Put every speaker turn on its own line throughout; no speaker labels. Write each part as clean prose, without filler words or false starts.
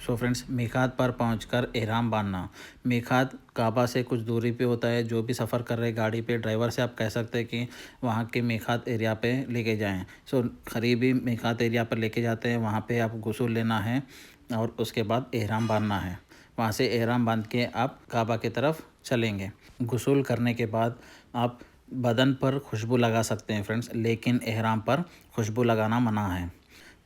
So friends, मीकात पर पहुंचकर एहराम बांधना। मीकात काबा से कुछ दूरी पे होता है। जो भी सफ़र कर रहे गाड़ी पे, ड्राइवर से आप कह सकते हैं कि वहाँ के मीकात एरिया पे लेके जाएं। सो करीबी मीकात एरिया पर लेके जाते हैं। वहाँ पे आप गुस्ल लेना है और उसके बाद एहराम बांधना है। वहाँ से एहराम बांध के आप काबा की तरफ चलेंगे। गुस्ल करने के बाद आप बदन पर खुशबू लगा सकते हैं फ्रेंड्स, लेकिन एहराम पर खुशबू लगाना मना है।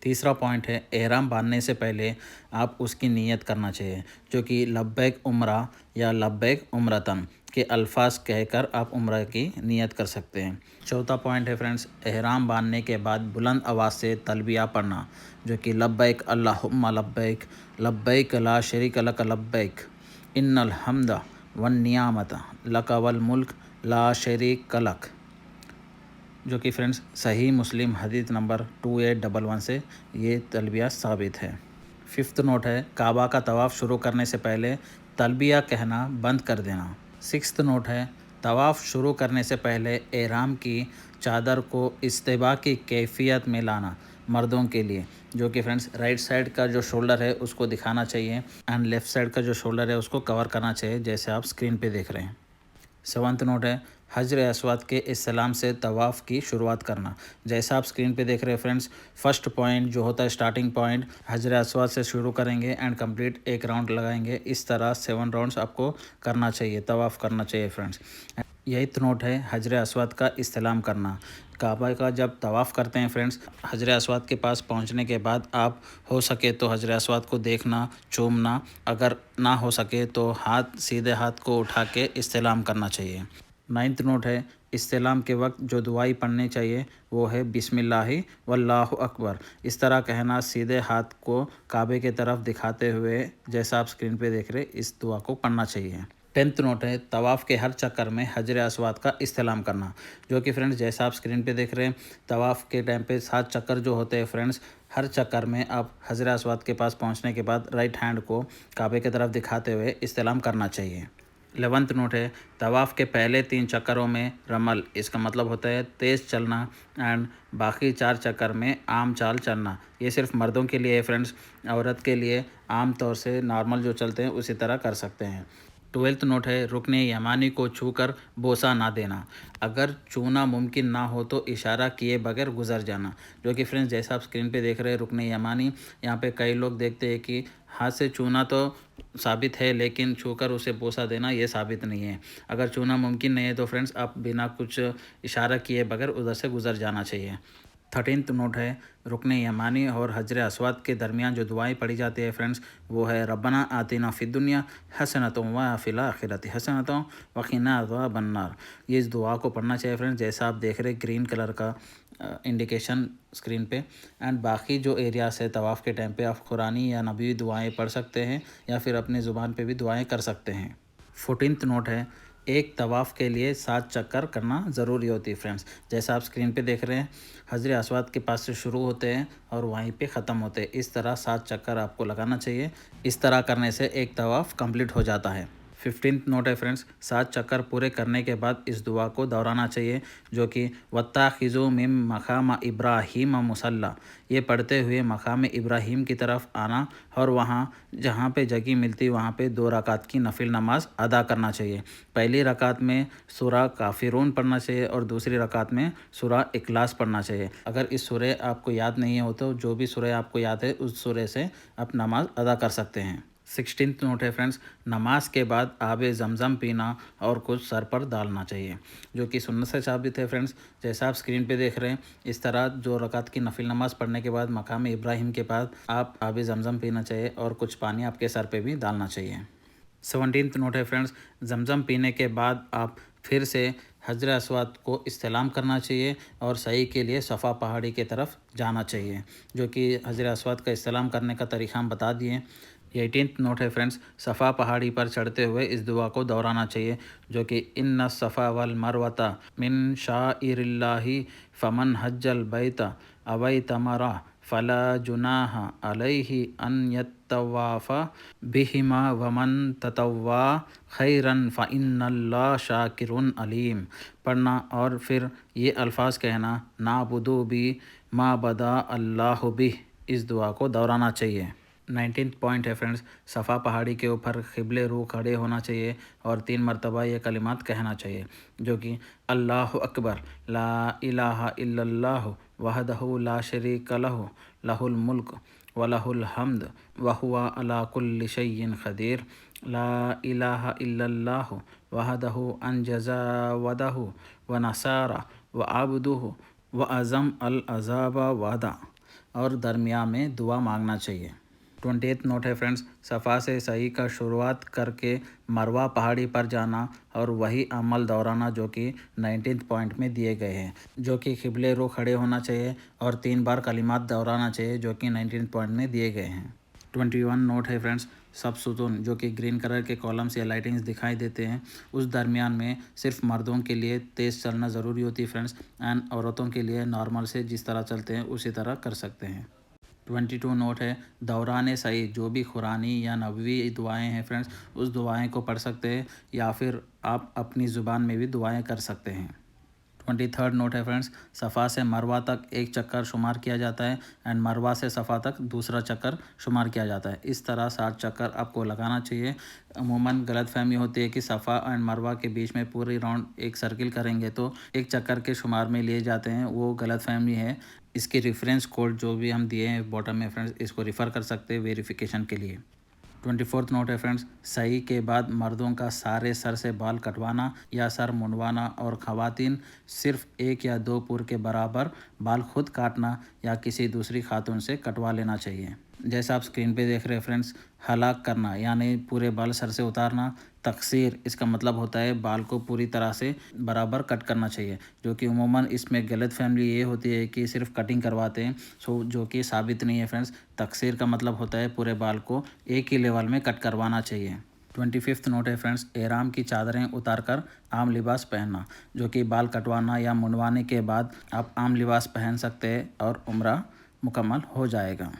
तीसरा पॉइंट है, एहराम बांधने से पहले आप उसकी नीयत करना चाहिए, जो कि लब्बैक उम्रा या लब्बैक उम्रतन के अल्फाज कहकर आप उम्रा की नीयत कर सकते हैं। चौथा पॉइंट है फ्रेंड्स, एहराम बांधने के बाद बुलंद आवाज़ से तलबिया पढ़ना, जो कि लब्बैक अल्लाहुम्मा लब्बैक, लब्बैक ला शरीक लक लब्बैक, इन्नल हम्द वन नियामत लक वल मुल्क ला शरीक लक, जो कि फ्रेंड्स सही मुस्लिम हदीस नंबर 2811 से ये तलबिया साबित है। फिफ्थ नोट है, काबा का तवाफ़ शुरू करने से पहले तलबिया कहना बंद कर देना। सिक्स्थ नोट है, तवाफ़ शुरू करने से पहले एहराम की चादर को इस्तिबा की कैफियत में लाना मर्दों के लिए, जो कि फ्रेंड्स राइट साइड का जो शोल्डर है उसको दिखाना चाहिए एंड लेफ़्ट साइड का जो शोल्डर है उसको कवर करना चाहिए, जैसे आप स्क्रीन पे देख रहे हैं। सेवंथ नोट है, हजर अस्वद के इस्लाम से तवाफ़ की शुरुआत करना। जैसा आप स्क्रीन पे देख रहे हैं फ्रेंड्स, फर्स्ट पॉइंट जो होता है स्टार्टिंग पॉइंट हजर अस्वद से शुरू करेंगे एंड कंप्लीट एक राउंड लगाएंगे। इस तरह 7 राउंड्स आपको करना चाहिए, तवाफ़ करना चाहिए फ्रेंड्स। यही नोट है, हजर अस्वद का इस्लाम करना। काबा का जब तवाफ़ करते हैं फ्रेंड्स, हजर अस्वद के पास पहुंचने के बाद आप हो सके तो हजर अस्वद को देखना, चूमना, अगर ना हो सके तो सीधे हाथ को उठा के इस्लाम करना चाहिए। 9th नोट है, इस्लाम के वक्त जो दुआई पढ़नी चाहिए वो है बिस्मिल्लाहि वल्लाहु अकबर। इस तरह कहना, सीधे हाथ को काबे की तरफ दिखाते हुए, जैसा आप स्क्रीन पे देख रहे इस दुआ को पढ़ना चाहिए। 10th नोट है, तवाफ़ के हर चक्कर में हजर अस्वद का इस्तेलाम करना, जो कि फ्रेंड्स जैसा आप स्क्रीन पे देख रहे हैं, तवाफ़ के टाइम पे 7 चक्कर जो होते हैं फ्रेंड्स, हर चक्कर में आप हजर अस्वद के पास पहुंचने के बाद राइट हैंड को काबे की तरफ दिखाते हुए इस्तेलाम करना चाहिए। 11th नोट है, तवाफ़ के पहले 3 चक्करों में रमल, इसका मतलब होता है तेज़ चलना, एंड बाकी 4 चक्कर में आम चाल चलना। ये सिर्फ मर्दों के लिए है फ्रेंड्स, औरत के लिए आम तौर से नॉर्मल जो चलते हैं उसी तरह कर सकते हैं। 12th नोट है, रुकने यमानी को छूकर बोसा ना देना। अगर छूना मुमकिन ना हो तो इशारा किए बगैर गुजर जाना, जो कि फ्रेंड्स जैसा आप स्क्रीन पे देख रहे हैं रुकने यमानी, यहाँ पे कई लोग देखते हैं कि हाथ से छूना तो साबित है लेकिन छूकर उसे बोसा देना ये साबित नहीं है। अगर छूना मुमकिन नहीं है तो फ्रेंड्स आप बिना कुछ इशारा किए बगैर उधर से गुजर जाना चाहिए। 13th नोट है, रुकने यमानी और हजर अस्वद के दरमियान जो दुआएं पढ़ी जाती है फ्रेंड्स, वो है रब्बना आतिना फिद्दुनिया हसनतुम व फिल आखिरति हसनतुम व क़िना अज़ाबन नार। ये इस दुआ को पढ़ना चाहिए फ्रेंड्स, जैसा आप देख रहे ग्रीन कलर का इंडिकेशन स्क्रीन पे। एंड बाकी जो एरियाज है तवाफ़ के टाइम पे आप कुरानी या नबी दुआएं पढ़ सकते हैं या फिर अपनी ज़ुबान पे भी दुआएं कर सकते हैं। 14th नोट है, एक तवाफ़ के लिए 7 चक्कर करना ज़रूरी होती है फ्रेंड्स, जैसा आप स्क्रीन पे देख रहे हैं हजर अस्वद के पास से शुरू होते हैं और वहीं पे ख़त्म होते हैं। इस तरह 7 चक्कर आपको लगाना चाहिए। इस तरह करने से एक तवाफ़ कंप्लीट हो जाता है। 15th नोट है फ्रेंड्स, 7 चक्कर पूरे करने के बाद इस दुआ को दोहराना चाहिए, जो कि वत्ताखिज़ू मिन मकाम इब्राहीम मुसल्ला। ये पढ़ते हुए मकाम इब्राहीम की तरफ आना और वहाँ जहाँ पे जगह मिलती वहाँ पे 2 रकात की नफिल नमाज अदा करना चाहिए। पहली रकात में सूरा काफिरून पढ़ना चाहिए और दूसरी रकात में सूरा इखलास पढ़ना चाहिए। अगर इस सूरे आपको याद नहीं हो तो जो भी सूरे आपको याद है उस सूरे से आप नमाज अदा कर सकते हैं। 16th नोट है फ्रेंड्स, नमाज के बाद आब ज़मज़म पीना और कुछ सर पर डालना चाहिए, जो कि सुन्नत से साबित है फ्रेंड्स, जैसा आप स्क्रीन पे देख रहे हैं। इस तरह 2 रकात की नफिल नमाज पढ़ने के बाद मकाम इब्राहिम के पास आप आब ज़मज़म पीना चाहिए और कुछ पानी आपके सर पे भी डालना चाहिए। 17th नोट है फ्रेंड्स, ज़मज़म पीने के बाद आप फिर से हजर अस्वद को इस्तेलाम करना चाहिए और सही के लिए सफ़ा पहाड़ी की तरफ जाना चाहिए, जो कि हजर अस्वद का इस्तेलाम करने का तरीक़ा हम बता दिए। 18th नोट है फ्रेंड्स, सफ़ा पहाड़ी पर चढ़ते हुए इस दुआ को दोहराना चाहिए, जो कि इन्ना सफ़ा वल मरवता मिन शाइरिल्लाहि फ़मन हज्जल बैता अवै तमरा फ़ला जुनाह अलैहि अन यत्तवाफ़ा बिहिमा वमन ततव्वा खैरन फ़इन्नल्लाह शाकिरुन अलीम पढ़ना और फिर ये अल्फाज कहना, नाबुदु बी मा बदा अल्लाह बिह, इस दुआ को दोहराना चाहिए। 19th पॉइंट है फ्रेंड्स, सफ़ा पहाड़ी के ऊपर क़िबले रू खड़े होना चाहिए और 3 मरतबा ये कलिमात कहना चाहिए, जो कि अल्लाहु अकबर, ला इलाहा इल्लल्लाहु वहदहु ला शरीक लहु, लहुल मुल्क व लहुल हम्द व हुवा अला कुल्लि शैइन क़दीर, ला इलाहा इल्लल्लाहु वहदहु अनजज़ा वदहु व नसारा व अब्दुहु व अज़म अल अज़ाबा वादा। और दरमियान में दुआ मांगना चाहिए। 20th नोट है फ्रेंड्स, सफ़ा से सही का शुरुआत करके मरवा पहाड़ी पर जाना और वही अमल दोहराना जो कि 19th पॉइंट में दिए गए हैं, जो कि क़िबले रू खड़े होना चाहिए और 3 बार कलिमात दोहराना चाहिए जो कि 19th पॉइंट में दिए गए हैं। 21 नोट है फ्रेंड्स, सब सुतून जो कि ग्रीन कलर के कॉलम्स या लाइटिंग्स दिखाई देते हैं, उस दरमियान में सिर्फ मर्दों के लिए तेज़ चलना ज़रूरी होती है फ्रेंड्स, एंड औरतों के लिए नॉर्मल से जिस तरह चलते हैं उसी तरह कर सकते हैं। 22 नोट है, दौरान सही जो भी कुरानी या नबवी दुआएं हैं फ्रेंड्स, उस दुआएं को पढ़ सकते हैं या फिर आप अपनी ज़ुबान में भी दुआएं कर सकते हैं। 23rd नोट है फ्रेंड्स, सफ़ा से मरवा तक एक चक्कर शुमार किया जाता है एंड मरवा से सफ़ा तक दूसरा चक्कर शुमार किया जाता है। इस तरह 7 चक्कर आपको लगाना चाहिए। अमूमन गलतफहमी होती है कि सफ़ा एंड मरवा के बीच में पूरी राउंड एक सर्किल करेंगे तो एक चक्कर के शुमार में लिए जाते हैं, वो गलतफहमी है। इसके रेफरेंस कोड जो भी हम दिए हैं बॉटम में फ्रेंड्स, इसको रिफ़र कर सकते हैं वेरिफिकेशन के लिए। 24th नोट है फ्रेंड्स, सही के बाद मर्दों का सारे सर से बाल कटवाना या सर मुंडवाना और ख़वातीन सिर्फ 1 या 2 पुर के बराबर बाल खुद काटना या किसी दूसरी खातून से कटवा लेना चाहिए। जैसा आप स्क्रीन पे देख रहे हैं फ्रेंड्स, हलाक करना यानी पूरे बाल सर से उतारना। तकसीर इसका मतलब होता है बाल को पूरी तरह से बराबर कट करना चाहिए, जो कि उमूमन इसमें गलतफहमी ये होती है कि सिर्फ कटिंग करवाते हैं, जो कि साबित नहीं है फ्रेंड्स। तकसीर का मतलब होता है पूरे बाल को एक ही लेवल में कट करवाना चाहिए। 25th नोट है फ्रेंड्स, एहराम की चादरें उतारकर आम लिबास पहनना, जो कि बाल कटवाना या मुंडवाने के बाद आप आम लिबास पहन सकते हैं और उम्रा मुकम्मल हो जाएगा।